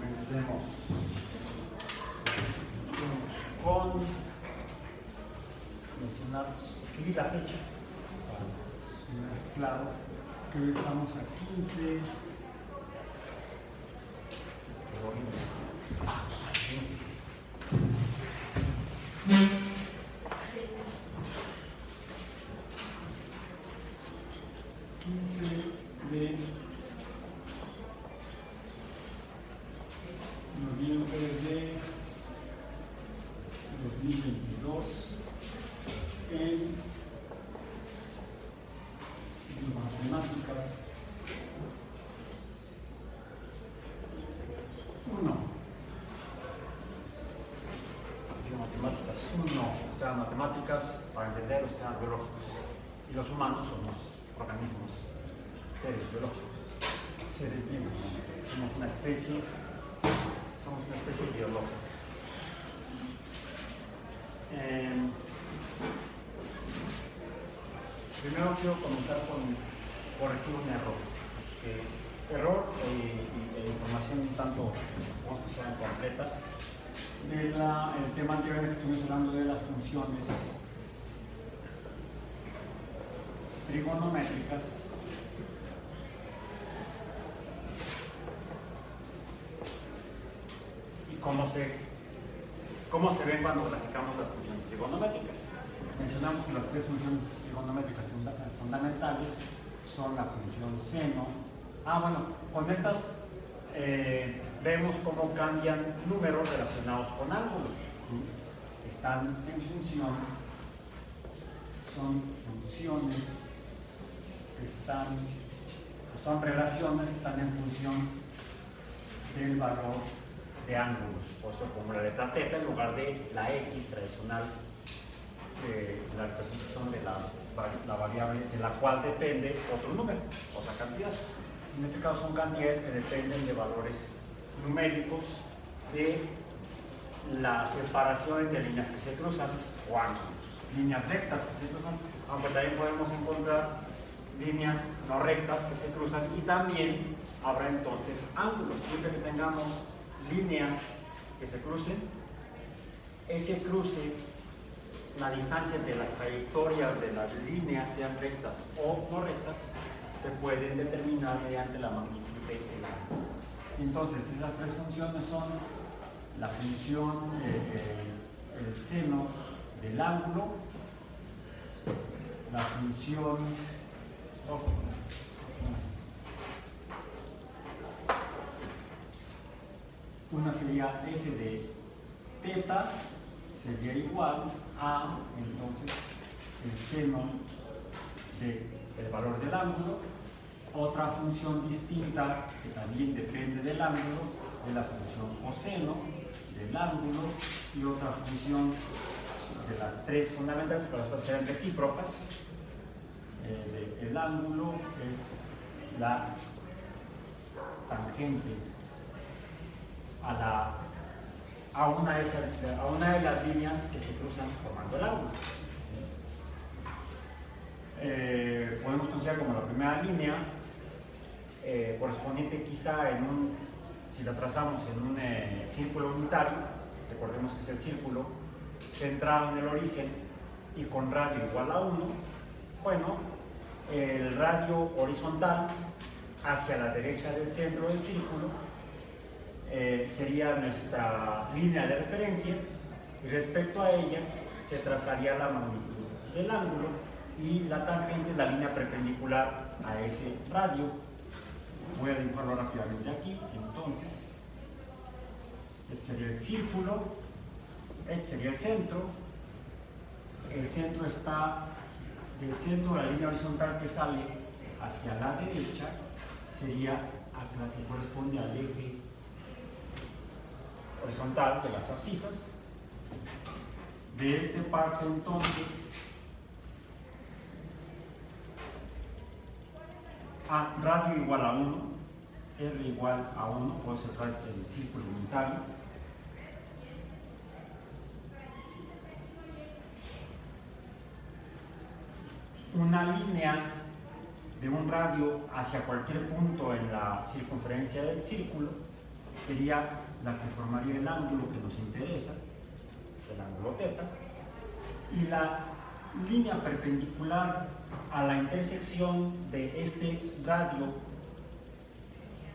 Comencemos con escribir la fecha para tener claro que hoy estamos a 15 de noviembre de 2022 en matemáticas 1. Matemáticas 1, o sea, matemáticas para entender los temas biológicos. Y los humanos somos organismos, seres biológicos, seres vivos. Somos una especie biológica. Primero quiero comenzar con corregir un error. Error e información un tanto, vamos a sea incompleta, del tema anterior en que estuvimos hablando de las funciones trigonométricas y cómo se ven cuando graficamos las funciones trigonométricas. Mencionamos que las tres funciones trigonométricas fundamentales son la función seno. Con estas vemos cómo cambian números relacionados con ángulos. Están en función, son funciones que son relaciones que están en función del valor de ángulos, puesto como la letra θ en lugar de la x tradicional, la representación de la variable de la cual depende otro número, otra cantidad. En este caso son cantidades que dependen de valores numéricos de la separación entre líneas que se cruzan o ángulos, líneas rectas que se cruzan, aunque también podemos encontrar líneas no rectas que se cruzan y también habrá entonces ángulos. Siempre que tengamos líneas que se crucen, ese cruce, la distancia entre las trayectorias de las líneas, sean rectas o no rectas, se pueden determinar mediante la magnitud del ángulo. Entonces, esas tres funciones son la función el seno del ángulo, la función una sería f de θ, sería igual a entonces el seno del valor del ángulo. Otra función distinta que también depende del ángulo es la función coseno del ángulo, y otra función de las tres fundamentales, pero estas serán recíprocas. El ángulo es la tangente a una de las líneas que se cruzan formando el ángulo. Podemos considerar como la primera línea correspondiente quizá si la trazamos en un círculo unitario. Recordemos que es el círculo centrado en el origen y con radio igual a 1. El radio horizontal hacia la derecha del centro del círculo sería nuestra línea de referencia, y respecto a ella se trazaría la magnitud del ángulo, y la tangente es la línea perpendicular a ese radio. Voy a dibujarlo rápidamente aquí. Entonces, este sería el círculo, este sería el centro. El centro está del centro de la línea horizontal que sale hacia la derecha, sería la que corresponde al eje horizontal de las abscisas. De este parte entonces radio igual a 1, R igual a 1, puedo cerrar el círculo unitario. Una línea de un radio hacia cualquier punto en la circunferencia del círculo sería la que formaría el ángulo que nos interesa, el ángulo θ, y la línea perpendicular a la intersección de este radio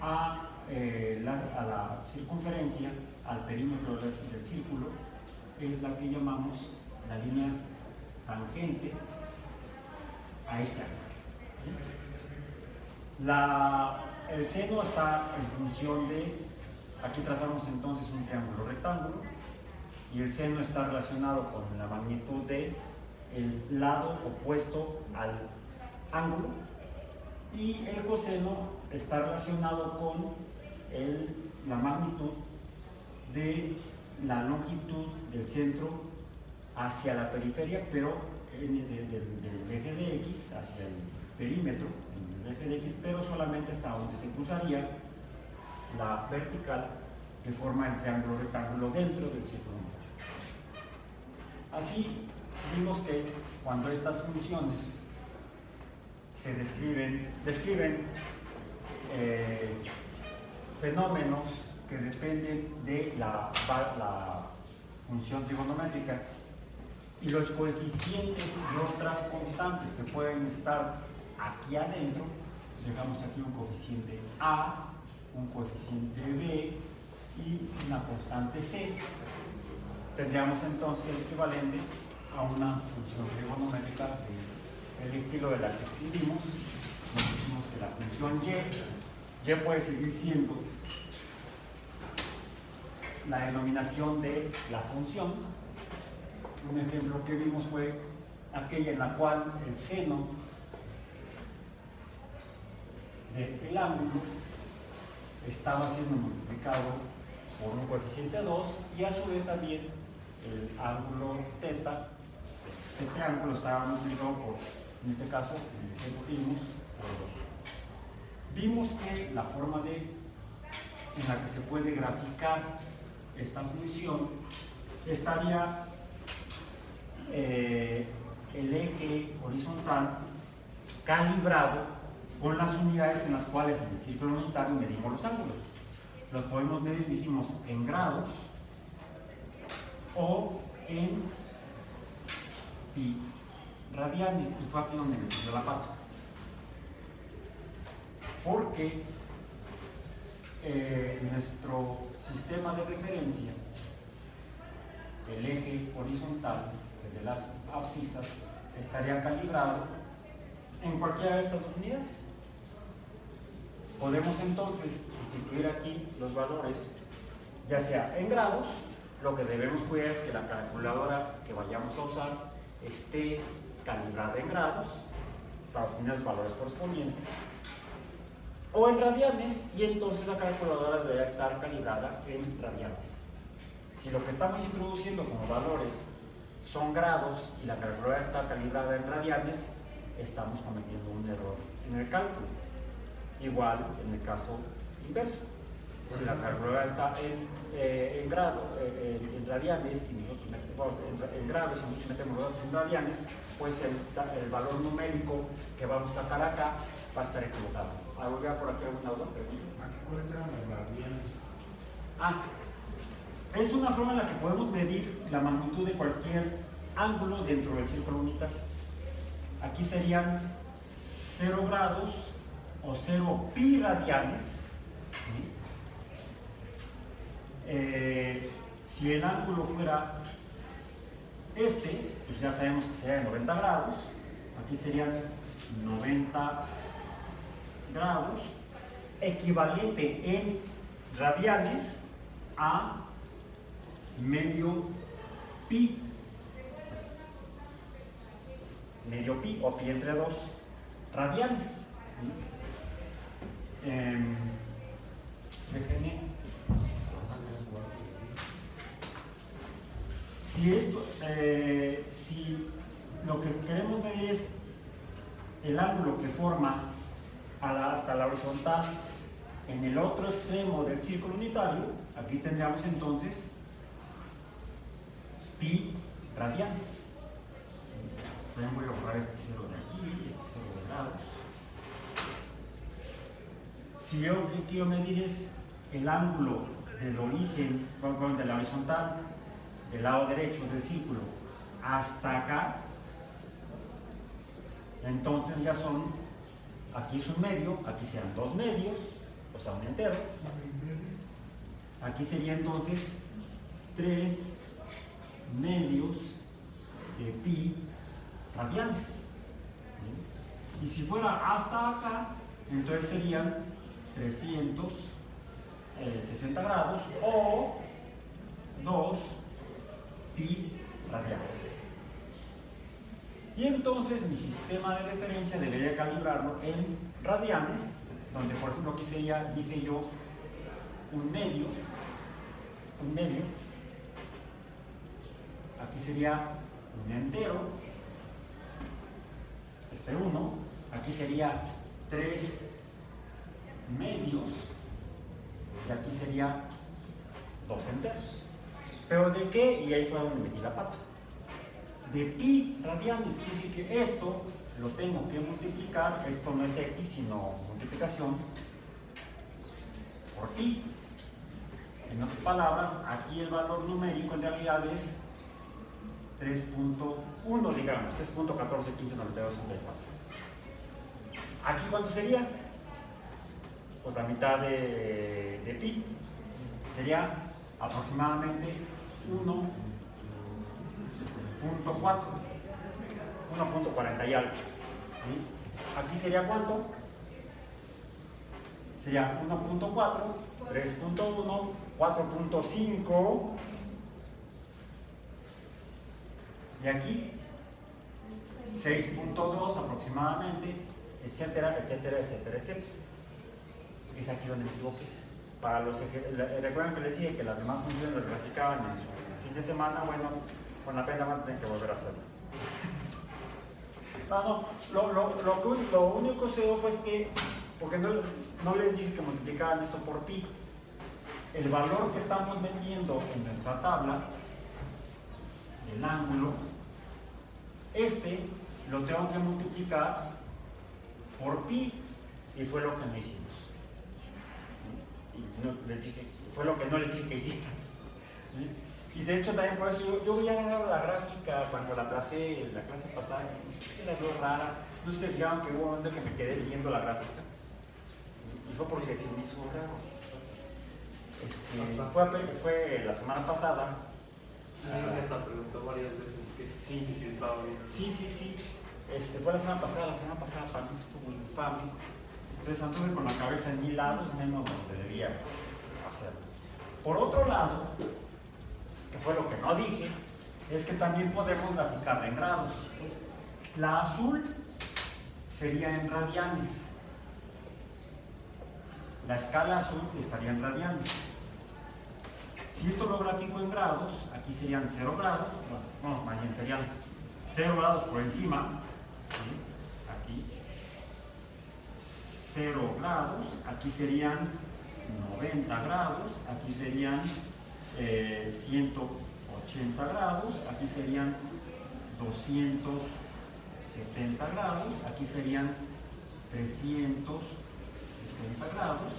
a la circunferencia, al perímetro del círculo, es la que llamamos la línea tangente a este ángulo. El seno está en función de, aquí trazamos entonces un triángulo rectángulo, y el seno está relacionado con la magnitud del lado opuesto al ángulo, y el coseno está relacionado con la magnitud de la longitud del centro hacia la periferia, pero del eje de X hacia el perímetro, en el eje de X, pero solamente hasta donde se cruzaría la vertical que forma el triángulo rectángulo dentro del círculo unitario. Así vimos que cuando estas funciones se describen fenómenos que dependen de la función trigonométrica y los coeficientes de otras constantes que pueden estar aquí adentro, dejamos aquí un coeficiente A, un coeficiente B y una constante C, tendríamos entonces el equivalente a una función trigonométrica del estilo de la que escribimos. Nos dijimos que la función y puede seguir siendo la denominación de la función. Un ejemplo que vimos fue aquella en la cual el seno del ángulo estaba siendo multiplicado por un coeficiente 2 y a su vez también el ángulo θ. Este ángulo estaba multiplicado por, en este caso, en el ejemplo que vimos, por 2. Vimos que la forma en la que se puede graficar esta función estaría el eje horizontal calibrado con las unidades en las cuales en el círculo unitario medimos los ángulos. Los podemos medir, dijimos, en grados o en pi radianes, y fue aquí donde me puso la pata. Porque nuestro sistema de referencia, el eje horizontal de las abscisas, estaría calibrado en cualquiera de estas unidades. Podemos entonces sustituir aquí los valores, ya sea en grados. Lo que debemos cuidar es que la calculadora que vayamos a usar esté calibrada en grados para obtener los valores correspondientes, o en radianes, y entonces la calculadora debería estar calibrada en radianes. Si lo que estamos introduciendo como valores son grados y la calculadora está calibrada en radianes, estamos cometiendo un error en el cálculo. Igual en el caso inverso. Si la calculadora está en radianes y nosotros metemos en grados y nosotros metemos los datos en radianes, pues el valor numérico que vamos a sacar acá va a estar equivocado. ¿Algo ya por aquí alguna duda? ¿Cuáles eran los radianes? Es una forma en la que podemos medir la magnitud de cualquier ángulo dentro del círculo unitario. Aquí serían 0 grados o 0 pi radianes. Si el ángulo fuera este, pues ya sabemos que sería de 90 grados. Aquí serían 90 grados, equivalente en radianes a medio pi. Medio pi o pi entre 2 radianes. Déjenme. Si lo que queremos ver es el ángulo que forma hasta la horizontal en el otro extremo del círculo unitario, aquí tendríamos entonces pi radianes. También voy a borrar este 0 de aquí, este 0 de grados. Si yo quiero medir es el ángulo del origen, de la horizontal, del lado derecho del círculo, hasta acá, entonces ya son, aquí es un medio, aquí serán 2 medios, o sea, un entero. Aquí sería entonces 3 medios de pi radianes. Y si fuera hasta acá, entonces serían 360 grados o 2 pi radianes. Y entonces mi sistema de referencia debería calibrarlo en radianes, donde por ejemplo aquí sería, dije yo, un medio, aquí sería un entero, este 1, aquí sería 3 medios, y aquí sería 2 enteros. ¿Pero de qué? Y ahí fue donde metí la pata. De pi radianes, quiere decir que esto lo tengo que multiplicar, esto no es x sino multiplicación por pi. En otras palabras, aquí el valor numérico en realidad es 3.1, digamos, 3.14159264. ¿Aquí cuánto sería? Pues la mitad de pi. Sería aproximadamente 1.40 y algo. ¿Sí? Aquí sería ¿cuánto? Sería 1.4, 3.1, 4.5 y aquí 6.2 aproximadamente, etcétera, etcétera, etcétera, etcétera. Es aquí donde me equivoqué. Para los recuerden que les dije que las demás funciones las graficaban en su fin de semana. Bueno, con la pena van a tener que volver a hacerlo. Lo único que sucedió fue que, porque no les dije que multiplicaban esto por pi, el valor que estamos metiendo en nuestra tabla, el ángulo, lo tengo que multiplicar por pi, y fue lo que no hicimos. Y fue lo que no les dije que hicieran. Y de hecho también por eso yo había agarrado la gráfica cuando la tracé en la clase pasada, es que la veo rara. No sé si se fijaron que hubo un momento que me quedé leyendo la gráfica, y fue porque se me hizo raro. Fue la semana pasada. Me preguntó varias veces que sí, estaba bien. Sí. Fue la semana pasada para mí estuvo infame. Entonces anduve con la cabeza en 1000 lados, menos donde debía hacerlo. Por otro lado, que fue lo que no dije, es que también podemos graficarla en grados. La azul sería en radianes. La escala azul estaría en radianes. Si esto lo grafico en grados, aquí serían 0 grados, bueno, más bien serían 0 grados por encima, ¿sí? Aquí 0 grados, aquí serían 90 grados, aquí serían 180 grados, aquí serían 270 grados, aquí serían 360 grados,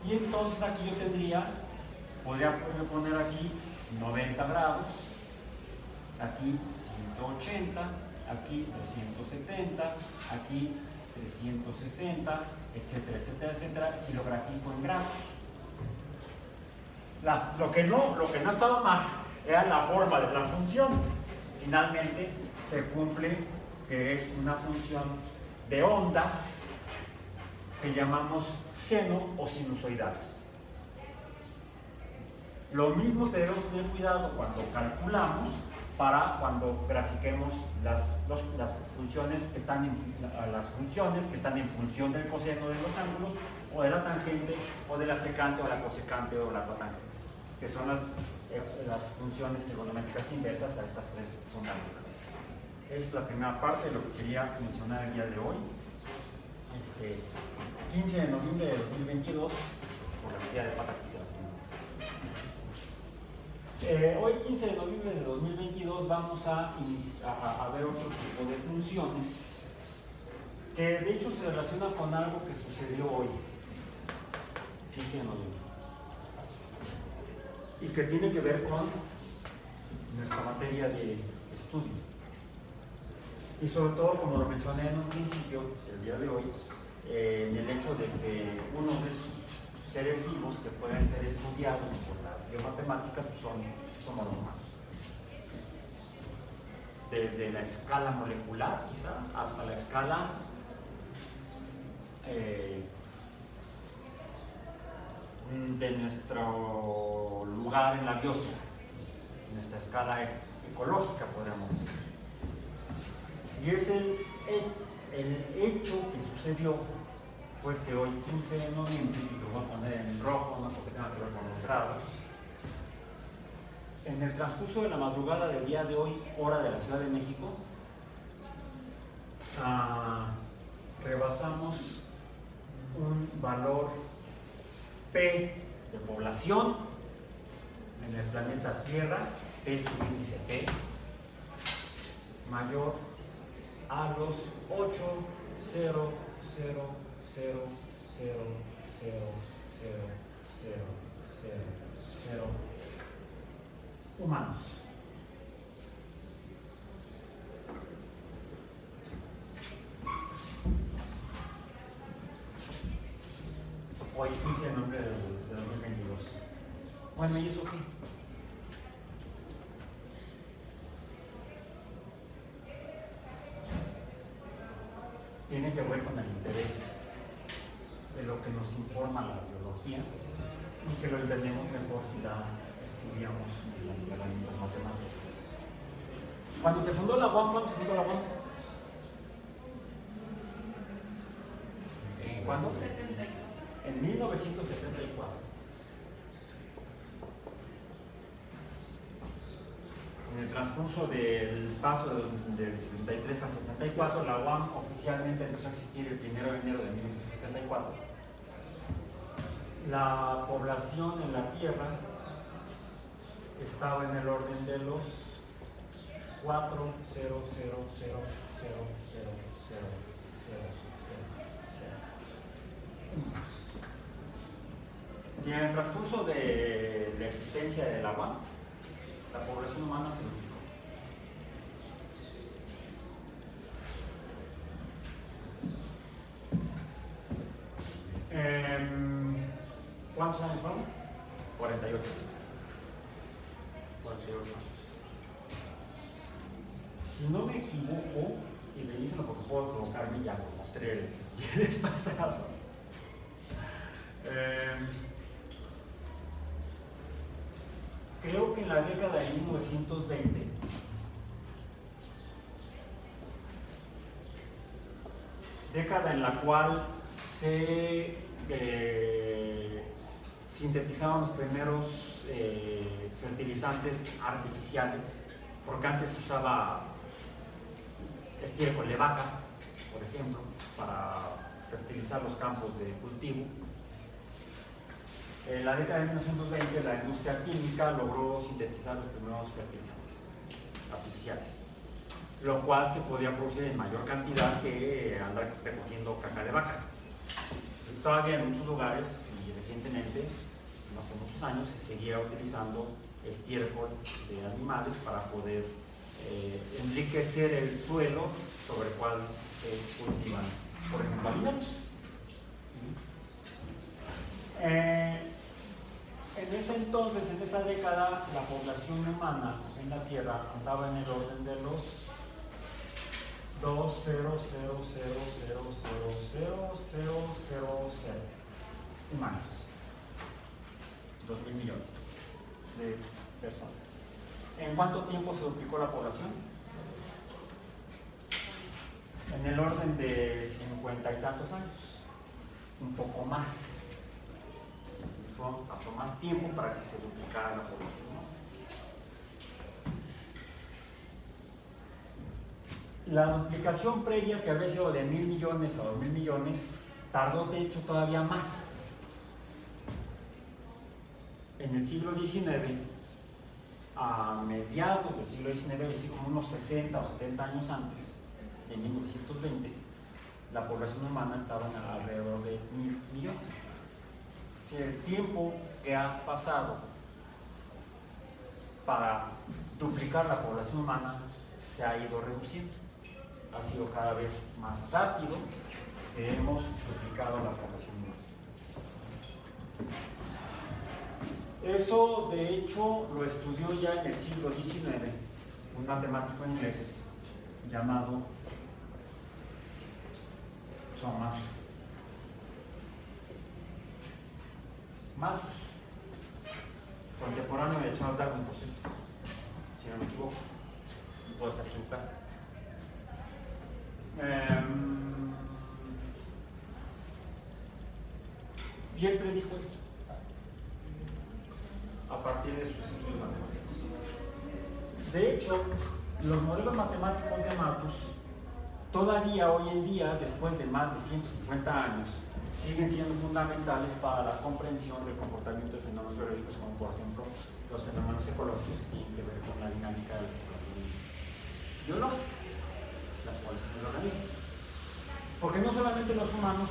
y entonces aquí yo podría poner aquí 90 grados, aquí 180, aquí 270, aquí 360, etcétera, etcétera, etcétera, si lo grafico en grados. Lo que no estaba mal era la forma de la función. Finalmente se cumple que es una función de ondas que llamamos seno o sinusoidales. Lo mismo debemos tener cuidado cuando calculamos para cuando grafiquemos las funciones que están en función del coseno de los ángulos, o de la tangente, o de la secante, o la cosecante, o la cotangente, que son las funciones trigonométricas inversas a estas tres fundamentales. Es la primera parte de lo que quería mencionar el día de hoy. 15 de noviembre de 2022, por la medida de pata que se las hoy, 15 de noviembre de 2022, vamos a ver otro tipo de funciones que de hecho se relaciona con algo que sucedió hoy, 15 de noviembre. y que tiene que ver con nuestra materia de estudio. Y sobre todo, como lo mencioné en un principio, el día de hoy, en el hecho de que uno de esos seres vivos que pueden ser estudiados por las biomatemáticas pues somos los humanos. Desde la escala molecular, quizá, hasta la escala de nuestro lugar en la biosfera, nuestra escala ecológica, podríamos decir. Y es el hecho que sucedió fue que hoy, 15 de noviembre, y lo voy a poner en rojo, no porque tenga que ver con los grados, en el transcurso de la madrugada del día de hoy, hora de la Ciudad de México, rebasamos un valor P de población en el planeta Tierra, P subíndice P, mayor a los 8,000,000,000,000 humanos. Hoy, 15 de noviembre de 2022. Bueno, ¿y eso qué? Tiene que ver con el interés de lo que nos informa la biología y que lo entendemos mejor si la estudiamos en las matemáticas. Cuando se fundó la UAM, ¿cuándo se fundó la UAM? ¿Cuándo? En 1974. En el transcurso del paso del 73 al 74, la UAM oficialmente empezó a existir el 1 de enero de 1974. La población en la Tierra estaba en el orden de los 4,000,000,000,000,000. Si en el transcurso de la existencia de la UAM, la población humana se duplicó. ¿Cuántos años fueron? 48. 48 años. Si no me equivoco, y me dicen porque puedo provocarme ya, lo mostré el viernes pasado. Creo que en la década de 1920, década en la cual se sintetizaban los primeros fertilizantes artificiales, porque antes se usaba estiércol de vaca, por ejemplo, para fertilizar los campos de cultivo. En la década de 1920, la industria química logró sintetizar los primeros fertilizantes artificiales, lo cual se podía producir en mayor cantidad que andar recogiendo caca de vaca. Y todavía en muchos lugares, y recientemente, no hace muchos años, se seguía utilizando estiércol de animales para poder enriquecer el suelo sobre el cual se cultivan, por ejemplo, alimentos. En ese entonces, en esa década, la población humana en la Tierra andaba en el orden de los 2,000,000,000,000,000 humanos. 2,000 millones de personas. ¿En cuánto tiempo se duplicó la población? En el orden de 50 y tantos años, un poco más. Pasó más tiempo para que se duplicara la población, ¿no? La duplicación previa, que había sido de 1,000 millones a 2,000 millones, tardó de hecho todavía más. En el siglo XIX, a mediados del siglo XIX, es decir, como unos 60 o 70 años antes, en 1920, la población humana estaba en alrededor de 1,000 millones. Si el tiempo que ha pasado para duplicar la población humana se ha ido reduciendo. Ha sido cada vez más rápido que hemos duplicado la población humana. Eso, de hecho, lo estudió ya en el siglo XIX un matemático inglés llamado Thomas Malthus, contemporáneo de Charles Darwin, por cierto, si no me equivoco, no puedo estar equivocado. Y él predijo esto a partir de sus estudios matemáticos. De hecho, los modelos matemáticos de Malthus todavía hoy en día, después de más de 150 años, siguen siendo fundamentales para la comprensión del comportamiento de fenómenos biológicos, como por ejemplo los fenómenos ecológicos que tienen que ver con la dinámica de las poblaciones biológicas, las poblaciones de organismos. Porque no solamente los humanos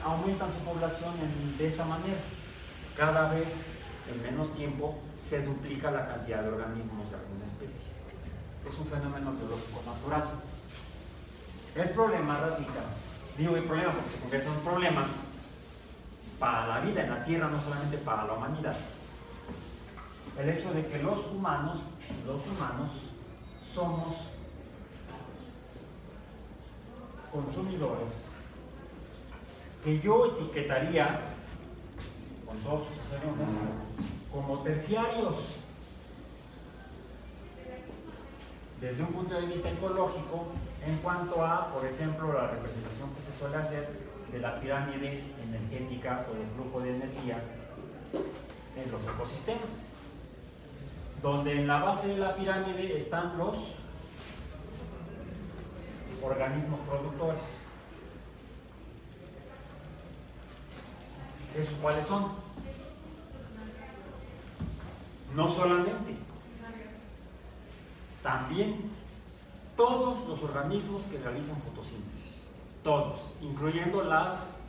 aumentan su población de esta manera, cada vez en menos tiempo se duplica la cantidad de organismos de alguna especie. Es un fenómeno biológico natural. El problema radica, digo el problema porque se convierte en un problema para la vida en la Tierra, no solamente para la humanidad. El hecho de que los humanos somos consumidores que yo etiquetaría, con todos sus asegúnes, como terciarios. Desde un punto de vista ecológico, en cuanto a, por ejemplo, la representación que se suele hacer de la pirámide energética o del flujo de energía en los ecosistemas, donde en la base de la pirámide están los organismos productores. ¿Esos cuáles son? No solamente, también todos los organismos que realizan fotosíntesis, todos, incluyendo las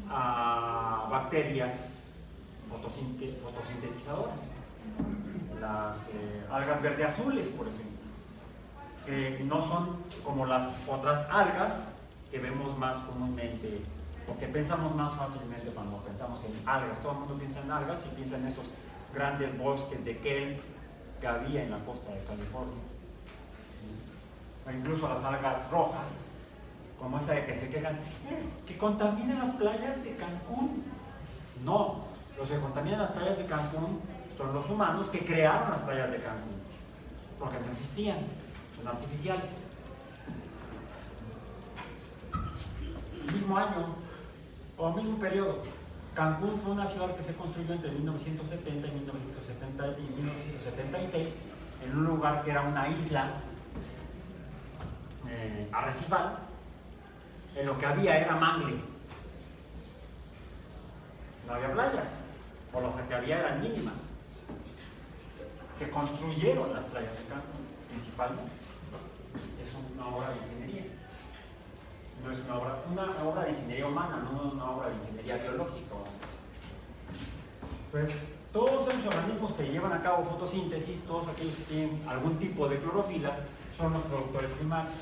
bacterias fotosintetizadoras, las algas verde-azules, por ejemplo, que no son como las otras algas que vemos más comúnmente o que pensamos más fácilmente cuando pensamos en algas. Todo el mundo piensa en algas y piensa en esos grandes bosques de kelp que había en la costa de California, o incluso las algas rojas, como esa de que se quejan que contaminan las playas de Cancún. No, los que contaminan las playas de Cancún son los humanos que crearon las playas de Cancún, porque no existían, son artificiales. Mismo año o mismo periodo, Cancún fue una ciudad que se construyó entre 1970 y 1976 en un lugar que era una isla arrecifal. En lo que había era mangle, no había playas, o las que había eran mínimas. Se construyeron las playas de Cancún principalmente. Es una obra de ingeniería, no es una obra de ingeniería humana, no una obra de ingeniería biológica. Pues todos esos organismos que llevan a cabo fotosíntesis, todos aquellos que tienen algún tipo de clorofila, son los productores primarios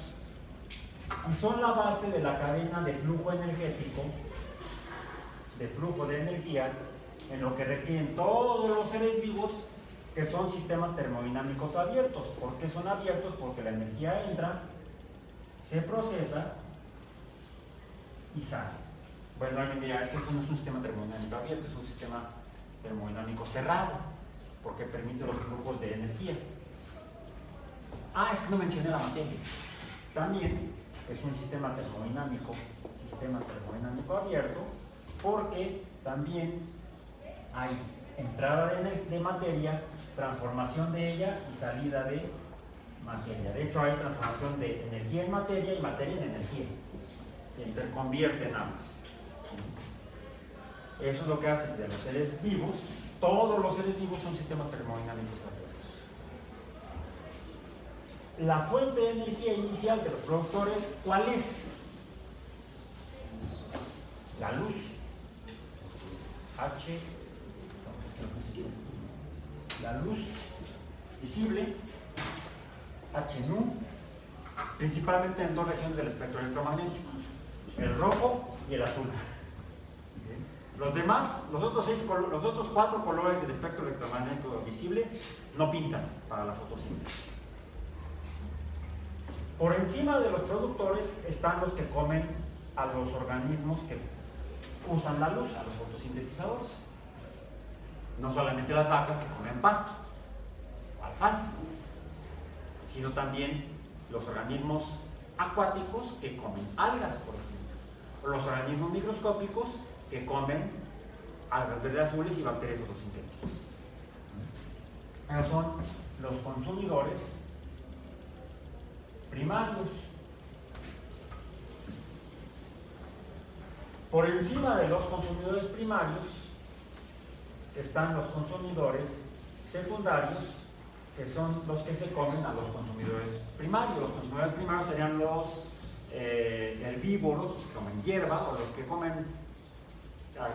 y son la base de la cadena de flujo energético, de flujo de energía, en lo que requieren todos los seres vivos, que son sistemas termodinámicos abiertos. ¿Por qué son abiertos? Porque la energía entra, se procesa y sale. Bueno, alguien dirá, es que eso no es un sistema termodinámico abierto, es un sistema termodinámico cerrado, porque permite los flujos de energía. Es que no mencioné la materia. También es un sistema termodinámico abierto, porque también hay entrada de materia, transformación de ella y salida de materia. De hecho, hay transformación de energía en materia y materia en energía. Se interconvierten ambas. Eso es lo que hace de los seres vivos. Todos los seres vivos son sistemas termodinámicos abiertos. La fuente de energía inicial de los productores, ¿cuál es? La luz. La luz visible, H-nu, principalmente en dos regiones del espectro electromagnético, el rojo y el azul. Los demás, los otros 4 colores del espectro electromagnético visible no pintan para la fotosíntesis. Por encima de los productores están los que comen a los organismos que usan la luz, a los fotosintetizadores. No solamente las vacas que comen pasto, alfalfa, sino también los organismos acuáticos que comen algas, por ejemplo, o los organismos microscópicos que comen algas verdes azules y bacterias fotosintéticas. Esos son los consumidores primarios. Por encima de los consumidores primarios están los consumidores secundarios, que son los que se comen a los consumidores primarios. Los consumidores primarios serían los herbívoros, los que comen hierba, o los que comen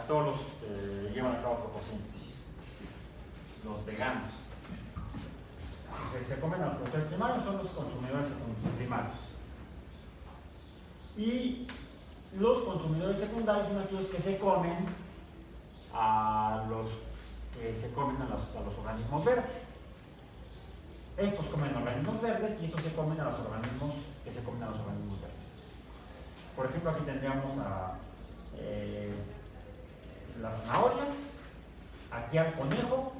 todos los que llevan a cabo fotosíntesis, los veganos. Los que se comen a los consumidores primarios son los consumidores primarios. Y los consumidores secundarios son aquellos que se comen a los organismos verdes. Estos comen organismos verdes y estos se comen a los organismos que se comen a los organismos verdes. Por ejemplo, aquí tendríamos a las zanahorias, aquí al conejo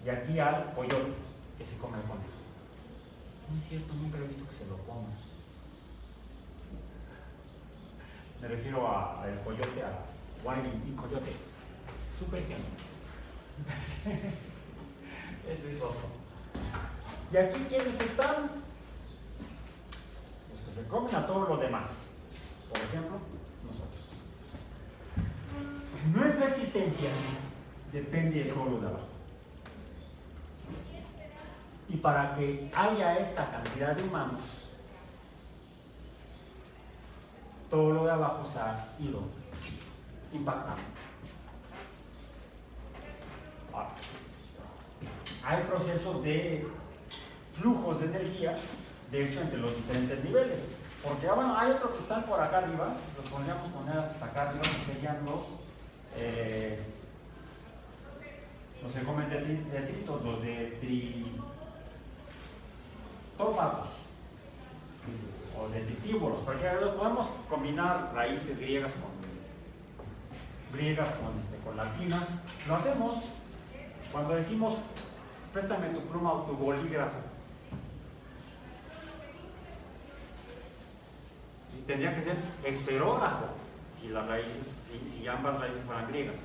y aquí al coyote que se come el conejo. No es cierto, nunca he visto que se lo coman. Me refiero al coyote, a Wiley y coyote. Súper genio. Ese es otro. ¿Y aquí quiénes están? Los que se comen a todos los demás. Por ejemplo, nosotros. Nuestra existencia depende del todo lo de abajo. Y para que haya esta cantidad de humanos, todo lo de abajo se ha ido impactando. Ahora, hay procesos de flujos de energía, de hecho, entre los diferentes niveles. Porque bueno, hay otros que están por acá arriba, los podríamos poner hasta acá arriba, que serían los se comen detritos, los tófagos o detritívoros, porque podemos combinar raíces griegas con latinas. Lo hacemos cuando decimos préstame tu pluma o tu bolígrafo. Tendría que ser esferógrafo si ambas raíces fueran griegas.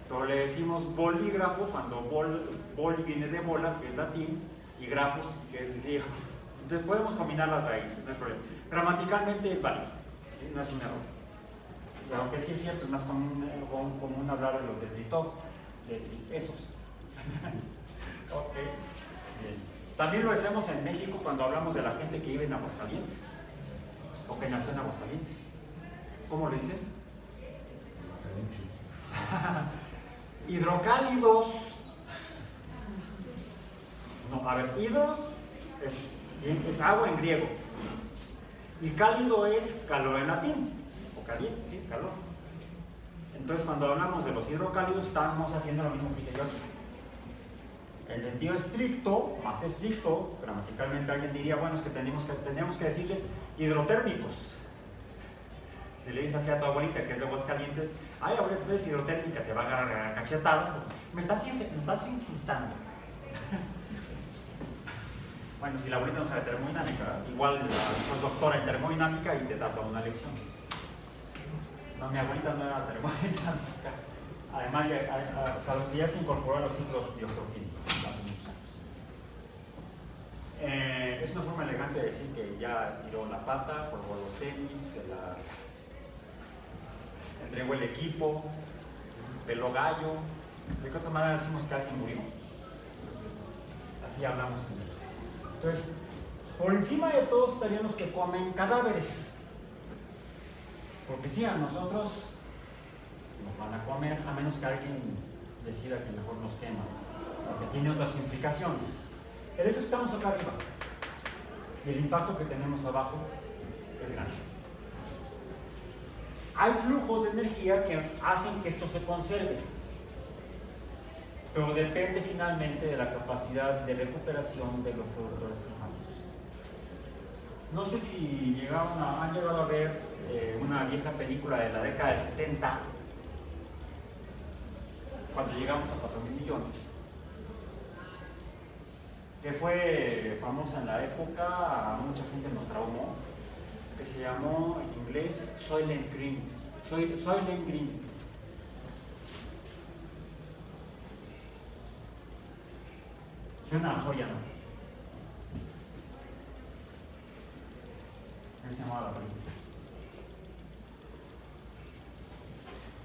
Pero le decimos bolígrafo cuando boli viene de bola, que es latín, y grafos, que es griego. Entonces podemos combinar las raíces, no hay problema. Gramaticalmente es válido, ¿sí? No es un error. Pero aunque sí es cierto, es más común hablar de los esos. Okay. Bien. También lo hacemos en México cuando hablamos de la gente que vive en Aguascalientes o que nació en Aguascalientes. ¿Cómo le dicen? Hidrocálidos. No, a ver, hidros es agua en griego y cálido es calor en latín, o caliente, sí, calor. Entonces cuando hablamos de los hidrocálidos estamos haciendo lo mismo que hice yo aquí. En sentido estricto, más estricto, gramaticalmente alguien diría, bueno, es que tendríamos que decirles hidrotérmicos. Si le dices así a tu abuelita que es de Aguascalientes, ay, abuelita, tú eres hidrotérmica, te va a agarrar cachetadas, me estás insultando. Bueno, si la abuelita no sabe termodinámica, igual sos doctora en termodinámica y te trata una lección. No, mi abuelita no era termodinámica. Además, ya se incorporó a los ciclos biogeoquímicos hace muchos años. Es una forma elegante de decir que ya estiró la pata, colgó los tenis, entregó el equipo, peló gallo. ¿De qué otra manera decimos que alguien murió? Así hablamos en México. Entonces, por encima de todos estarían los que comen cadáveres. Porque sí, a nosotros nos van a comer, a menos que alguien decida que mejor nos quema. porque tiene otras implicaciones. El hecho es que estamos acá arriba y el impacto que tenemos abajo es grande. Hay flujos de energía que hacen que esto se conserve, pero depende finalmente de la capacidad de recuperación de los productores primarios. No sé si han llegado a ver una vieja película de la década del 70, cuando llegamos a 4.000 millones, que fue famosa en la época, a mucha gente nos traumó, que se llamó en inglés Soylent Green. Soylent Green. Suena a soya, ¿no? ¿Qué se llamaba la película?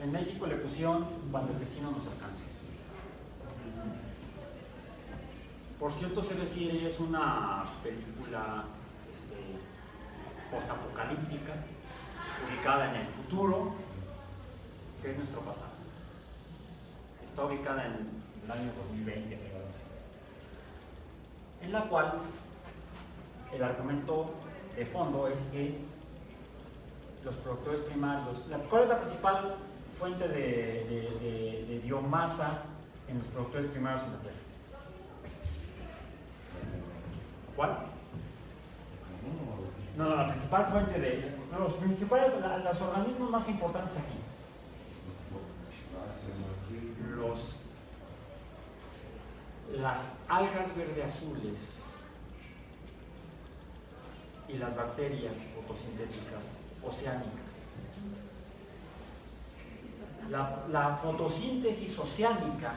En México le pusieron Cuando el destino nos alcance. Por cierto, se refiere, es una película postapocalíptica, ubicada en el futuro, que es nuestro pasado. Está ubicada en el año 2020, en la cual el argumento de fondo es que los productores primarios, ¿cuál es la principal fuente de biomasa en los productores primarios en la Tierra? ¿Cuál? No, la principal fuente los principales, los organismos más importantes aquí. Las algas verde azules y las bacterias fotosintéticas oceánicas. La fotosíntesis oceánica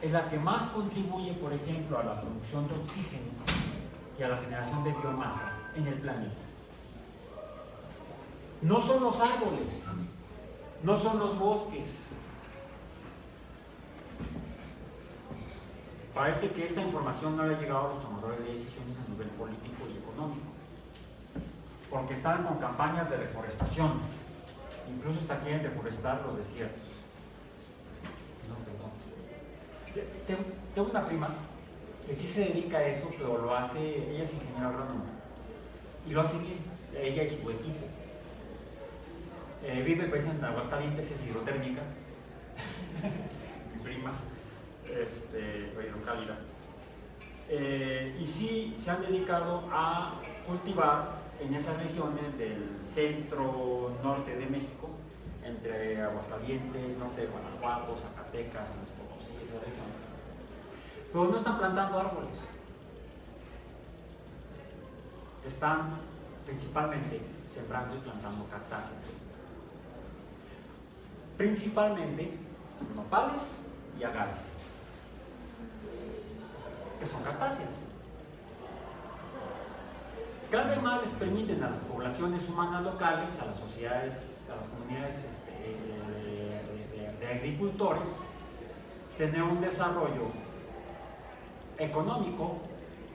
es la que más contribuye, por ejemplo, a la producción de oxígeno y a la generación de biomasa en el planeta. No son los árboles, no son los bosques. Parece que esta información no le ha llegado a los tomadores de decisiones a nivel político y económico, porque están con campañas de reforestación, incluso hasta quieren reforestar los desiertos. Tengo una prima que sí se dedica a eso, pero lo hace, ella es ingeniera agrónoma, y lo hace bien, ella y su equipo. Vive pues en Aguascalientes, es hidrotérmica, mi prima, hidrocálida. Y sí se han dedicado a cultivar en esas regiones del centro norte de México, entre Aguascalientes, norte de Guanajuato, Zacatecas, San Luis Potosí, esa región. Pero no están plantando árboles. Están principalmente sembrando y plantando cactáceas. Principalmente nopales y agaves, que son cactáceas. Cada vez más les permiten a las poblaciones humanas locales, a las sociedades, a las comunidades de agricultores, tener un desarrollo económico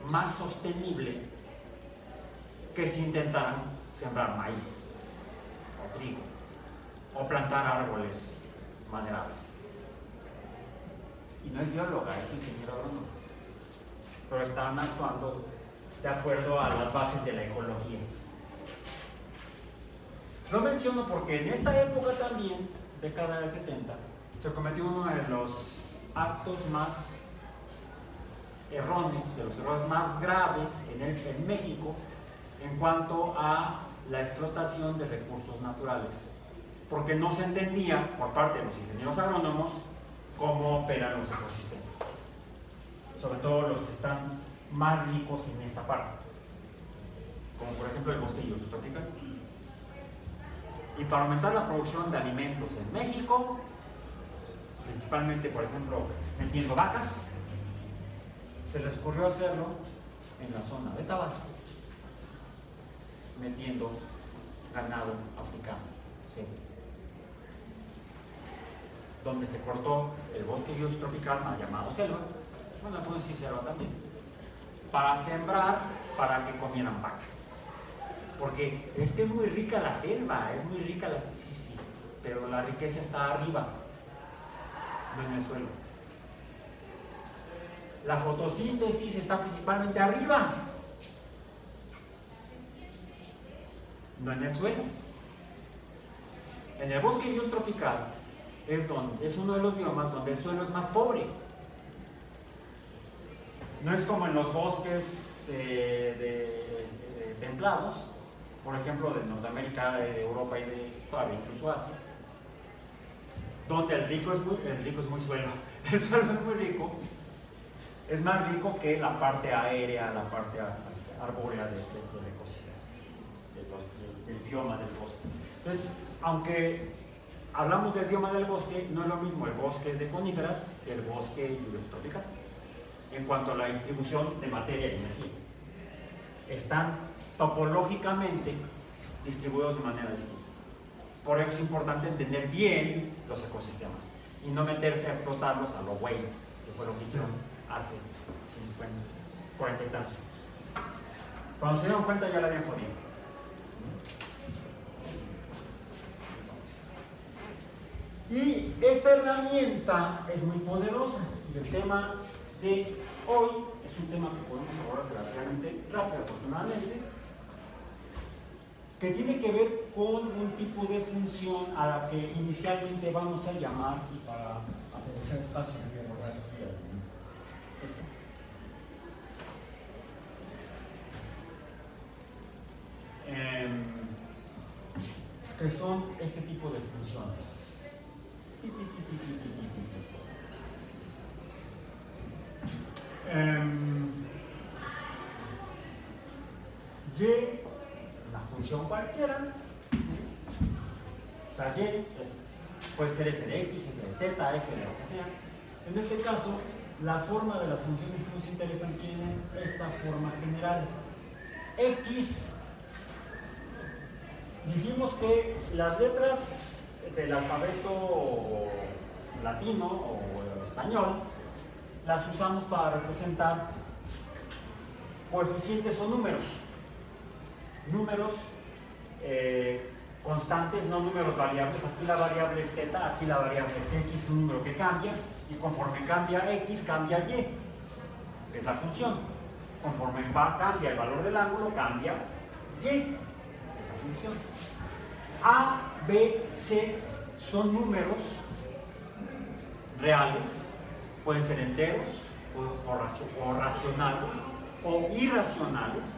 más sostenible que si intentaran sembrar maíz o trigo o plantar árboles maderables. Y no es bióloga, es ingeniero agrónomo, pero están actuando de acuerdo a las bases de la ecología. Lo menciono porque en esta época también, década del 70, se cometió uno de los actos más erróneos, de los errores más graves en México en cuanto a la explotación de recursos naturales, porque no se entendía por parte de los ingenieros agrónomos cómo operan los ecosistemas, sobre todo los que están más ricos en esta parte, como por ejemplo el bosque tropical. Y para aumentar la producción de alimentos en México, principalmente por ejemplo metiendo vacas, se les ocurrió hacerlo en la zona de Tabasco, metiendo ganado africano seco, donde se cortó el bosque tropical mal llamado selva, bueno, puedo decir selva también, para sembrar, para que comieran vacas. Porque es que es muy rica la selva, es muy rica la... Sí, pero la riqueza está arriba, no en el suelo. La fotosíntesis está principalmente arriba, no en el suelo. En el bosque tropical es uno de los biomas donde el suelo es más pobre. No es como en los bosques templados, por ejemplo, de Norteamérica, de Europa y de todavía incluso Asia, donde el rico es muy suelo. El suelo es muy rico, es más rico que la parte aérea, la parte arbórea del ecosistema, del bioma del bosque. Entonces, aunque hablamos del bioma del bosque, no es lo mismo el bosque de coníferas que el bosque tropical en cuanto a la distribución de materia y energía. Están topológicamente distribuidos de manera distinta. Por eso es importante entender bien los ecosistemas y no meterse a explotarlos a lo güey, que fue lo que hicieron hace 50, 40 y tantos años. Cuando se dieron cuenta ya la habían jodido. Y esta herramienta es muy poderosa. Y el tema de hoy es un tema que podemos abordar relativamente rápido, afortunadamente, que tiene que ver con un tipo de función a la que inicialmente vamos a llamar, y para aprovechar espacio voy a borrar aquí esto. Que son este tipo de funciones. Y, una función cualquiera, o sea, y puede ser f de x, f de teta, f de lo que sea. En este caso, la forma de las funciones que nos interesan tiene esta forma general. X, dijimos que las letras del alfabeto latino o español las usamos para representar coeficientes o números constantes, no números variables. Aquí la variable es teta, aquí la variable es x, un número que cambia, y conforme cambia x, cambia y, es la función. Conforme cambia el valor del ángulo, cambia y, es la función. A, B, C son números reales, pueden ser enteros o racionales o irracionales,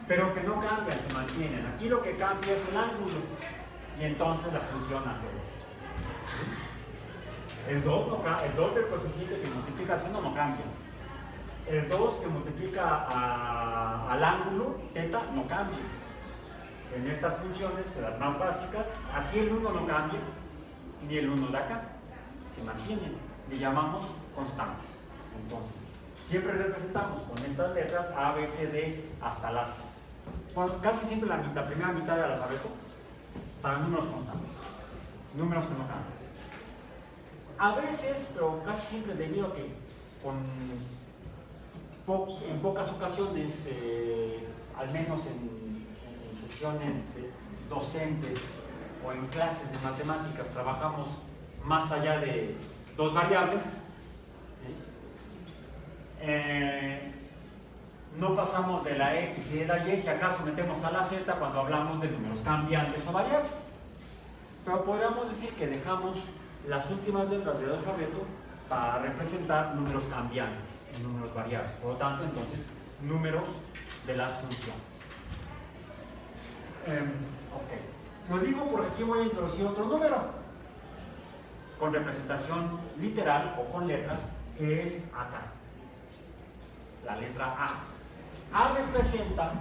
pero que no cambian, se mantienen. Aquí lo que cambia es el ángulo, y entonces la función hace esto. El 2 del coeficiente que multiplica al seno no cambia. El 2 que multiplica al ángulo, teta, no cambia. En estas funciones, las más básicas, aquí el 1 no cambia, ni el 1 de acá, se mantienen, le llamamos constantes. Entonces, siempre representamos con estas letras A, B, C, D hasta la C. Bueno, casi siempre la primera mitad del alfabeto para números constantes, números que no cambian. A veces, pero casi siempre, debido a que en pocas ocasiones, al menos en sesiones docentes o en clases de matemáticas, trabajamos más allá de dos variables, no pasamos de la x y de la y, si acaso metemos a la z cuando hablamos de números cambiantes o variables, pero podríamos decir que dejamos las últimas letras del alfabeto para representar números cambiantes y números variables, por lo tanto, entonces, números de las funciones. Lo digo porque aquí voy a introducir otro número con representación literal o con letra, que es acá, la letra A. A representa,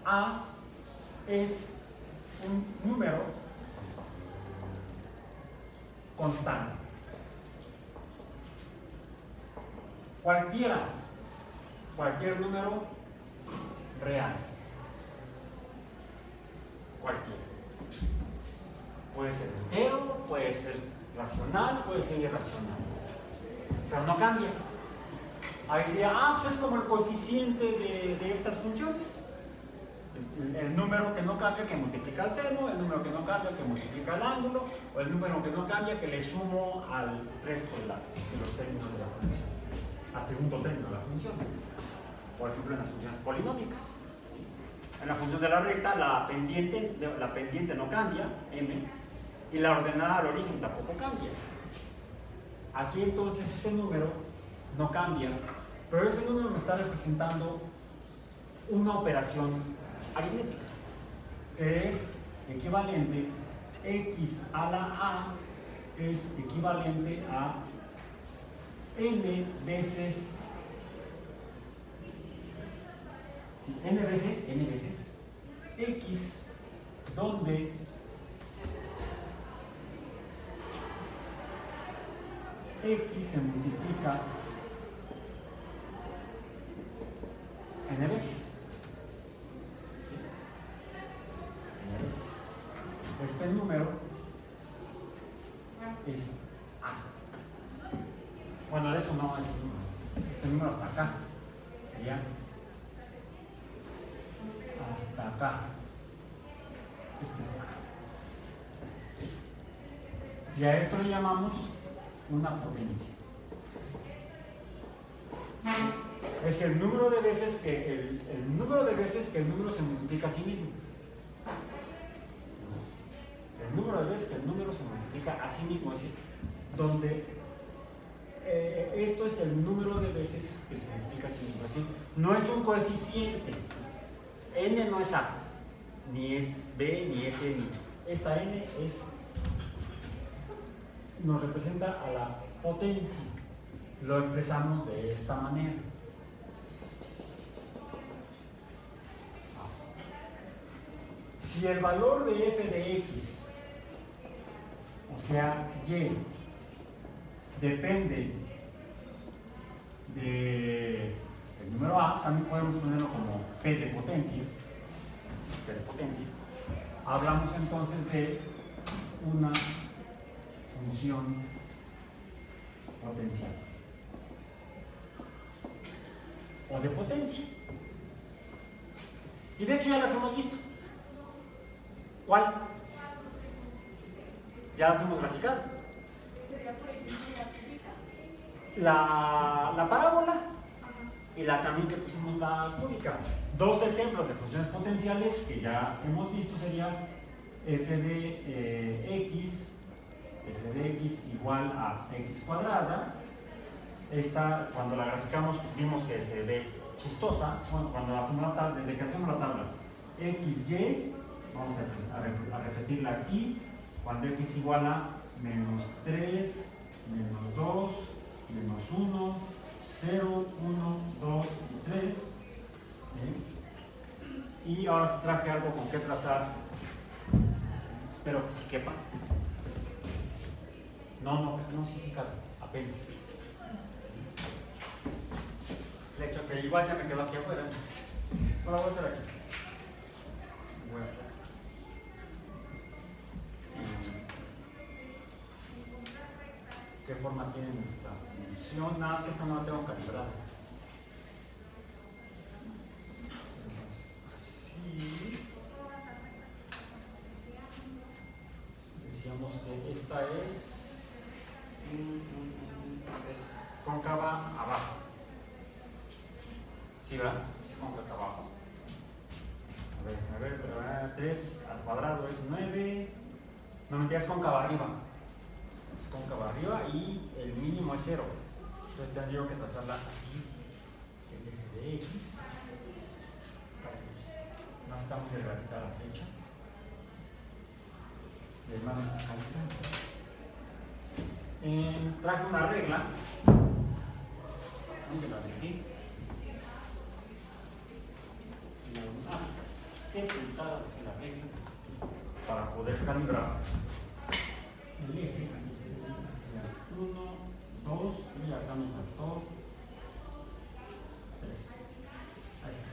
A es un número constante. Cualquier número real. Cualquiera. Puede ser entero, puede ser racional, puede ser irracional. O sea, no cambia. Ahí diría, pues es como el coeficiente de estas funciones. El número que no cambia que multiplica el seno, el número que no cambia que multiplica el ángulo, o el número que no cambia que le sumo al resto de los términos de la función, al segundo término de la función. Por ejemplo, en las funciones polinómicas. En la función de la recta, la pendiente no cambia, m, y la ordenada al origen tampoco cambia. Aquí entonces este número no cambia, pero ese número me está representando una operación aritmética, que es equivalente, x a la a es equivalente a n veces, sí, n veces x, donde x se multiplica n veces. Este número es A. Bueno, de hecho no es un número. Este número hasta acá sería hasta acá. Este es A. Y a esto le llamamos una potencia. Es el número de veces que el número se multiplica a sí mismo. El número de veces que el número se multiplica a sí mismo, es decir, donde esto es el número de veces que se multiplica a sí mismo, es decir, no es un coeficiente, n no es a, ni es b, ni es n, esta n nos representa a la potencia, lo expresamos de esta manera. Si el valor de f de x, o sea, y, depende del número a, también podemos ponerlo como p de potencia, hablamos entonces de una función potencial o de potencia. Y de hecho ya las hemos visto. ¿Cuál? Ya las hemos graficado. La parábola y la también que pusimos la cúbica. Dos ejemplos de funciones potenciales que ya hemos visto serían f de x igual a x cuadrada. Esta, cuando la graficamos, vimos que se ve chistosa. Bueno, cuando hacemos la tabla, desde que hacemos la tabla xy, vamos a repetirla aquí. Cuando x igual a menos 3, menos 2, menos 1, 0, 1, 2 y 3. Y ahora sí traje algo con que trazar. Espero que sí quepa. No, sí cabe, apenas. Flecha, que igual ya me quedo aquí afuera. No la voy a hacer aquí. Voy a hacer. ¿Qué forma tiene nuestra función? Nada más que esta no la tengo calibrada. Así. Decíamos que esta es cóncava abajo. ¿Sí, verdad? Es cóncava abajo. A ver, 3 al cuadrado es 9. No, mentira, es cóncava arriba. Es cóncava arriba y el mínimo es 0. Entonces tendría que trazarla aquí. El eje de x. No está muy delgadita la flecha. De mano está calentando. Traje una regla. ¿Dónde la dejé? Sepultada dejé la regla para poder calibrar el eje. Aquí sería 1, 2 y acá me faltó 3. Ahí está.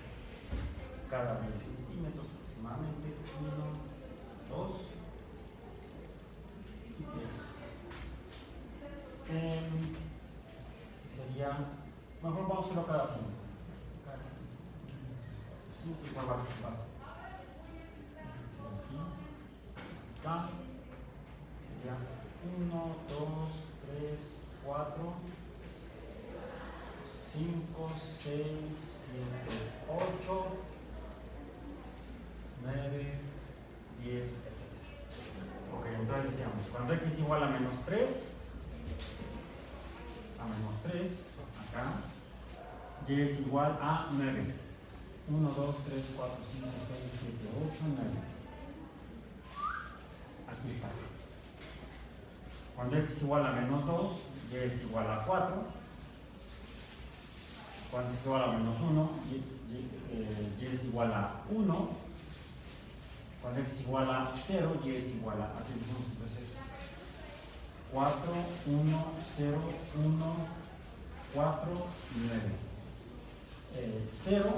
Cada 10 centímetros aproximadamente. 1, 2 y 3. Sería, mejor vamos a hacerlo cada 5. Cada 5 igual va a ser. A sería 1, 2, 3, 4, 5, 6, 7, 8, 9, 10, etc. Ok, entonces decíamos, cuando x igual a menos 3, acá, y es igual a 9. 1, 2, 3, 4, 5, 6, 7, 8, 9. Aquí está. Cuando x igual a menos 2, y es igual a 4. Cuando x igual a menos 1, y es igual a 1. Cuando x igual a 0, y es igual a, aquí dijimos entonces 4, 1, 0, 1, 4, 9. 0,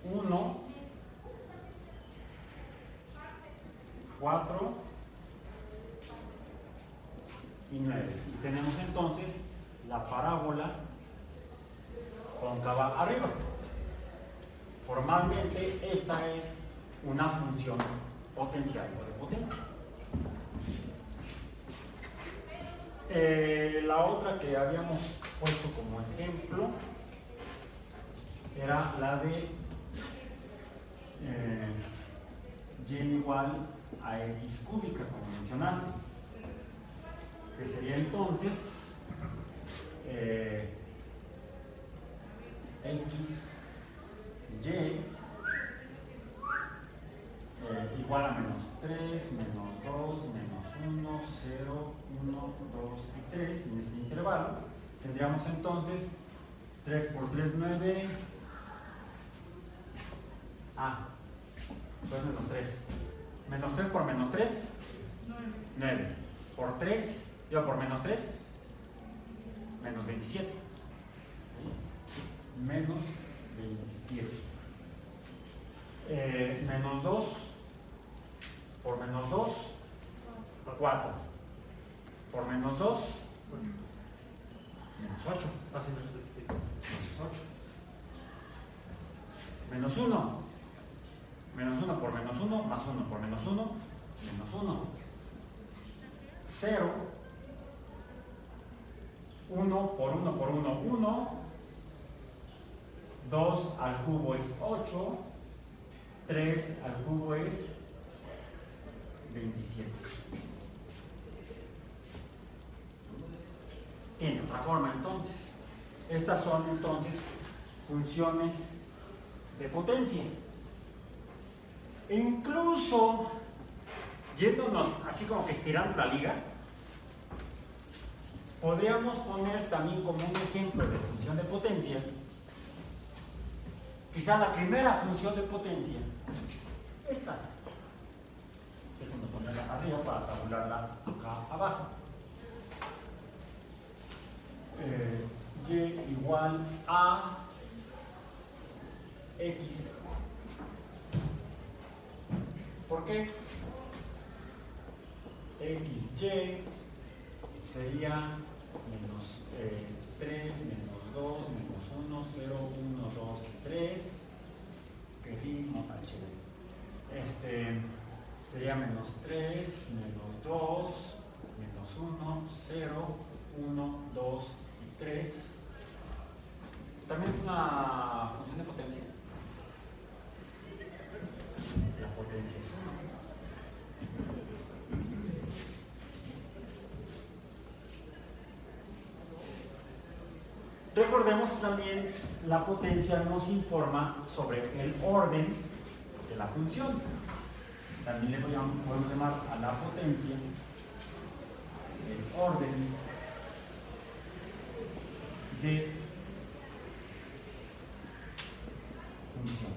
1, 4 y 9. Y tenemos entonces la parábola cóncava arriba. Formalmente esta es una función potencial o de potencia. La otra que habíamos puesto como ejemplo era la de y igual a x cúbica, como mencionaste, que sería entonces x y igual a menos 3, menos 2, menos 1, 0, 1, 2 y 3 en este intervalo. Tendríamos entonces 3 por 3, 9. Pues menos 3. Menos 3 por menos 3, 9. Por 3, por menos 3, menos 27. Menos 27. Menos 2 por menos 2, 4. Por menos 2, menos 8. Menos 1. Menos 1 por menos 1, más 1 por menos 1, menos 1. 0. 1 por 1 por 1, 1. 2 al cubo es 8. 3 al cubo es 27. Tiene otra forma entonces. Estas son entonces funciones de potencia. E incluso yéndonos así como que estirando la liga, podríamos poner también como un ejemplo de función de potencia, quizá la primera función de potencia, esta. Déjenme ponerla arriba para tabularla acá abajo. Y igual a x. ¿Por qué? XY sería menos 3, menos 2, menos 1, 0, 1, 2 y 3. Que ritmo tan chévere. Sería menos 3, menos 2, menos 1, 0, 1, 2 y 3. También es una función de potencia. La potencia es 1. Recordemos que también la potencia nos informa sobre el orden de la función. También le podemos llamar a la potencia el orden de función.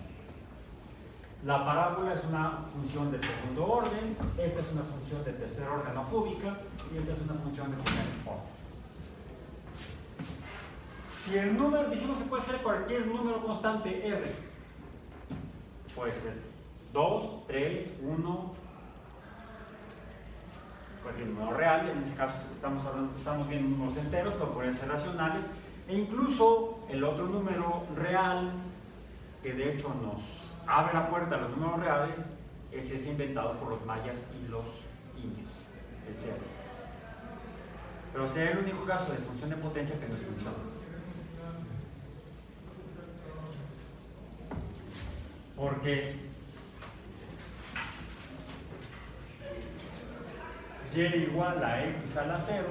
La parábola es una función de segundo orden, esta es una función de tercer orden o cúbica y esta es una función de primer orden. Si el número, dijimos que puede ser cualquier número constante R, puede ser 2, 3, 1, cualquier número real, en este caso estamos viendo números enteros, pero pueden ser racionales, e incluso el otro número real, que de hecho nos abre la puerta a los números reales, es ese inventado por los mayas y los indios, el cero. Pero será el único caso de función de potencia que no es función. Porque y igual a x a la 0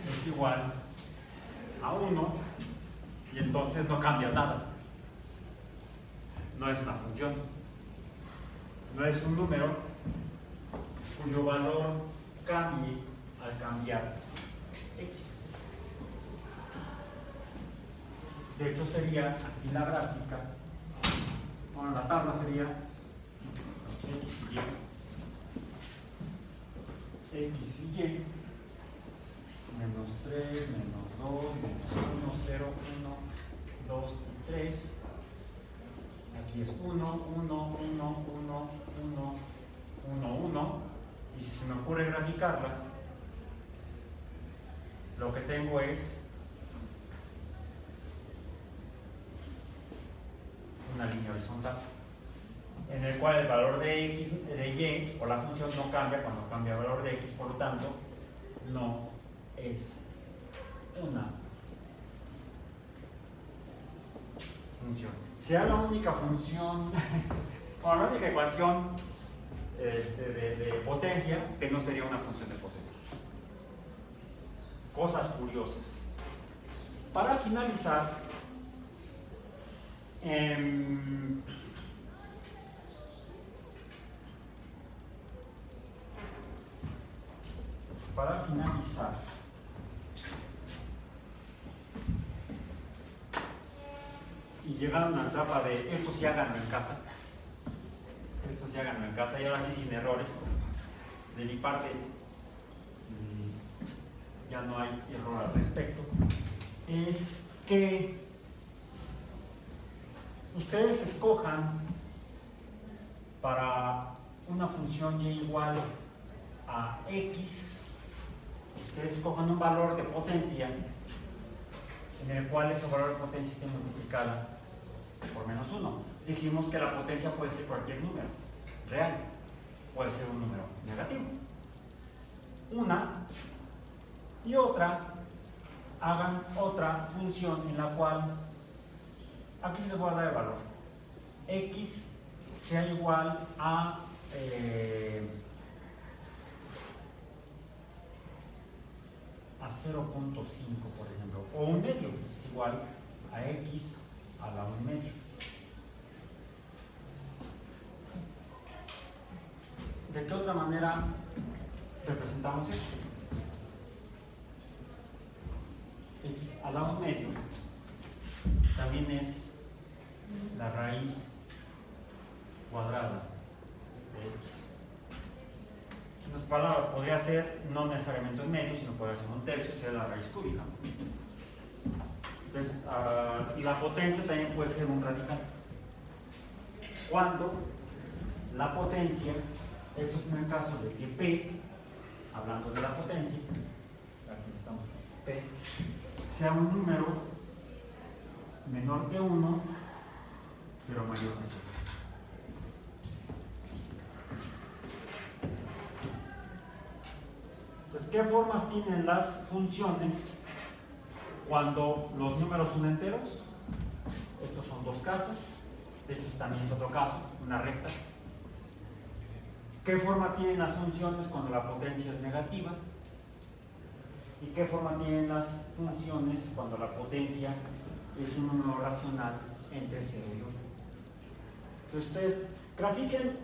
es igual a 1 y entonces no cambia nada. No es una función. No es un número cuyo valor cambie al cambiar x. De hecho sería aquí la gráfica, bueno, la tabla sería x y y, x y y, menos 3, menos 2, menos 1, 0, 1, 2 y 3. Aquí es 1, 1, 1, 1, 1, 1, 1. Y si se me ocurre graficarla, lo que tengo es una línea horizontal en el cual el valor de x, de y o la función no cambia cuando cambia el valor de x, por lo tanto no es una función. Sea la única función o la única ecuación de potencia que no sería una función de potencia. Cosas curiosas. Para finalizar, y llegar a una etapa de esto sí háganlo en casa, y ahora sí sin errores. De mi parte ya no hay error al respecto. Es que ustedes escojan para una función y igual a x, ustedes escojan un valor de potencia en el cual ese valor de potencia esté multiplicada por menos 1. Dijimos que la potencia puede ser cualquier número real, puede ser un número negativo. Una y otra, hagan otra función en la cual aquí se les va a dar el valor x sea igual a 0.5, por ejemplo, o un medio, es igual a x a la 1 medio. ¿De qué otra manera representamos esto? X a la 1 medio también es la raíz cuadrada de x. En otras palabras, podría ser no necesariamente un medio, sino podría ser un tercio, sea la raíz cúbica. Entonces, y la potencia también puede ser un radical. Cuando la potencia, esto es en el caso de que P, hablando de la potencia, aquí estamos, P, sea un número menor que 1, pero mayor que 0. Entonces, ¿qué formas tienen las funciones cuando los números son enteros? Estos son dos casos. De hecho, también es otro caso, una recta. ¿Qué forma tienen las funciones cuando la potencia es negativa? ¿Y qué forma tienen las funciones cuando la potencia es un número racional entre 0 y 1? Entonces, ustedes grafiquen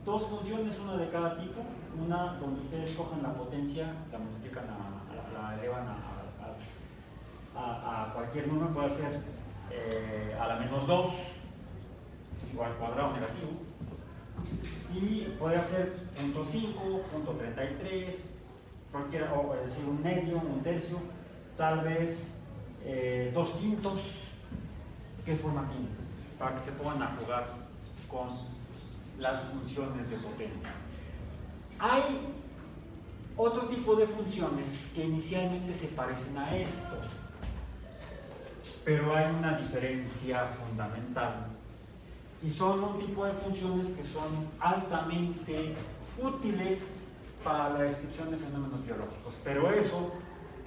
dos funciones, una de cada tipo, una donde ustedes cogen la potencia, la multiplican, la elevan a cualquier número, puede ser a la menos 2, igual cuadrado negativo, y puede ser 0.5, 0.33, cualquiera, o es decir, un medio, un tercio, tal vez 2/5. ¿Qué forma tiene? Para que se pongan a jugar con las funciones de potencia. Hay otro tipo de funciones que inicialmente se parecen a esto, pero hay una diferencia fundamental Y son un tipo de funciones que son altamente útiles para la descripción de fenómenos biológicos, pero eso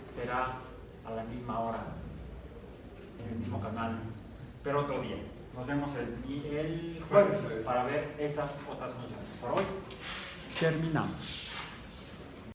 será a la misma hora, en el mismo canal, pero otro día. Nos vemos el jueves para ver esas otras funciones. Por hoy terminamos.